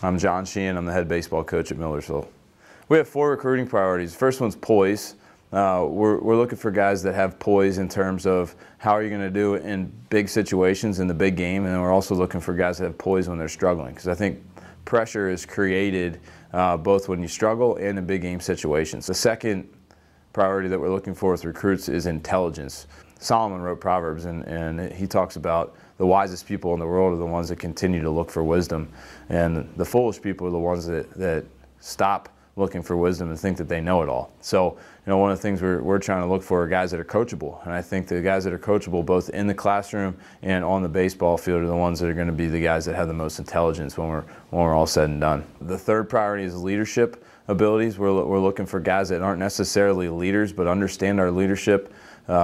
I'm John Shehan. I'm the head baseball coach at Millersville. We have 4 recruiting priorities. The first one's poise. We're looking for guys that have poise in terms of how are you going to do it in big situations in the big game, and then we're also looking for guys that have poise when they're struggling, because I think pressure is created both when you struggle and in big game situations. The second priority that we're looking for with recruits is intelligence. Solomon wrote Proverbs, and he talks about the wisest people in the world are the ones that continue to look for wisdom, and the foolish people are the ones that stop looking for wisdom and think that they know it all. So, one of the things we're trying to look for are guys that are coachable, and I think the guys that are coachable both in the classroom and on the baseball field are the ones that are going to be the guys that have the most intelligence when we're all said and done. The third priority is leadership abilities. We're looking for guys that aren't necessarily leaders but understand our leadership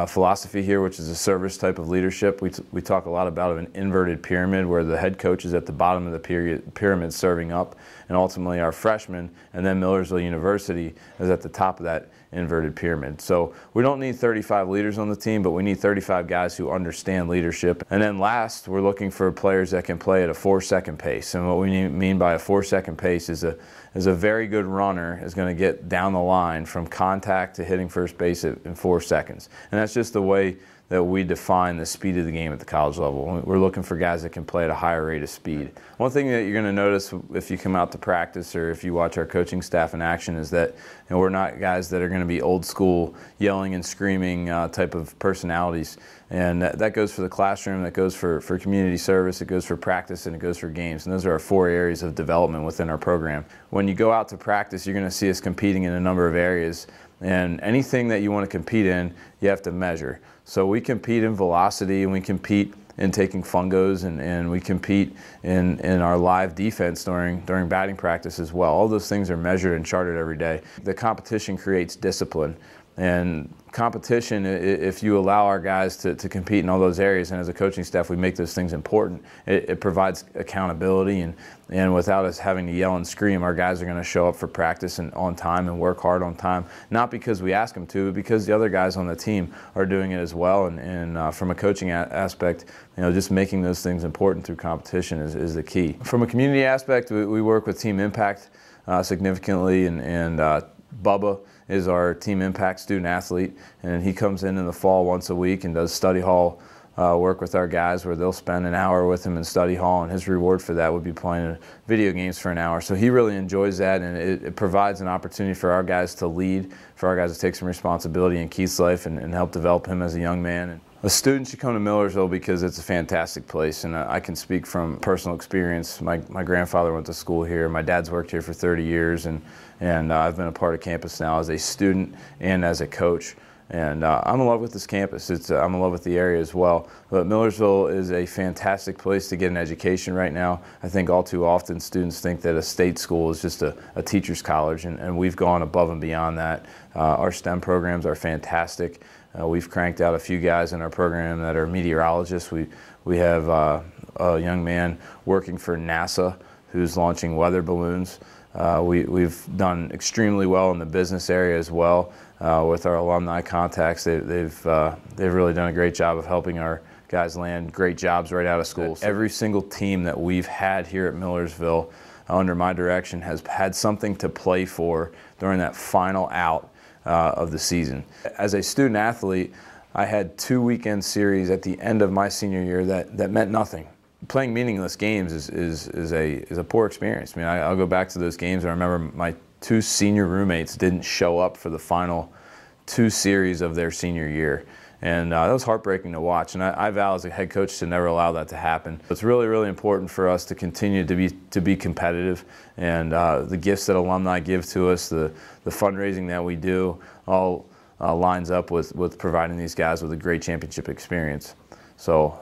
philosophy here, which is a service type of leadership. We talk a lot about an inverted pyramid where the head coach is at the bottom of the pyramid serving up, and ultimately our freshmen, and then Millersville University is at the top of that inverted pyramid. So we don't need 35 leaders on the team, but we need 35 guys who understand leadership. And then last, we're looking for players that can play at a 4-second pace. And what we mean by a 4-second pace is a very good runner is going to get down the line from contact to hitting first base in 4 seconds. And that's just the way that we define the speed of the game at the college level. We're looking for guys that can play at a higher rate of speed. One thing that you're going to notice if you come out to practice or if you watch our coaching staff in action is that we're not guys that are going to be old school, yelling and screaming type of personalities. And that goes for the classroom, that goes for community service, it goes for practice, and it goes for games. And those are our 4 areas of development within our program. When you go out to practice, you're going to see us competing in a number of areas. And anything that you want to compete in, you have to measure. So we compete in velocity, and we compete in taking fungos, and we compete in our live defense during batting practice as well. All those things are measured and charted every day. The competition creates discipline. And competition, if you allow our guys to compete in all those areas, and as a coaching staff we make those things important, it provides accountability, and without us having to yell and scream, our guys are going to show up for practice and on time and work hard on time, not because we ask them to, but because the other guys on the team are doing it as well. And from a coaching aspect, just making those things important through competition is the key. From a community aspect, we work with Team Impact significantly, and Bubba is our Team Impact student athlete, and he comes in the fall once a week and does study hall work with our guys, where they'll spend an hour with him in study hall, and his reward for that would be playing video games for an hour. So he really enjoys that, and it provides an opportunity for our guys to lead, for our guys to take some responsibility in Keith's life and help develop him as a young man. A student should come to Millersville because it's a fantastic place, and I can speak from personal experience. My grandfather went to school here. My dad's worked here for 30 years, and I've been a part of campus now as a student and as a coach. And I'm in love with this campus. I'm in love with the area as well. But Millersville is a fantastic place to get an education right now. I think all too often students think that a state school is just a teacher's college, and we've gone above and beyond that. Our STEM programs are fantastic. We've cranked out a few guys in our program that are meteorologists. We have a young man working for NASA who's launching weather balloons. We've done extremely well in the business area as well with our alumni contacts. They've really done a great job of helping our guys land great jobs right out of school. Every single team that we've had here at Millersville under my direction has had something to play for during that final out of the season. As a student athlete, I had 2 weekend series at the end of my senior year that meant nothing. Playing meaningless games is a poor experience. I mean, I'll go back to those games. I remember my 2 senior roommates didn't show up for the final 2 series of their senior year. And that was heartbreaking to watch, and I vow as a head coach to never allow that to happen. It's really, really important for us to continue to be competitive, and the gifts that alumni give to us, the fundraising that we do, all lines up with providing these guys with a great championship experience. So,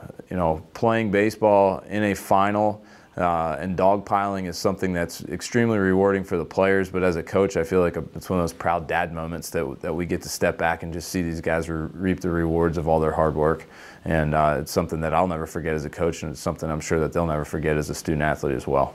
playing baseball in a final and dogpiling is something that's extremely rewarding for the players, but as a coach, I feel like it's one of those proud dad moments that we get to step back and just see these guys reap the rewards of all their hard work. And it's something that I'll never forget as a coach, and it's something I'm sure that they'll never forget as a student athlete as well.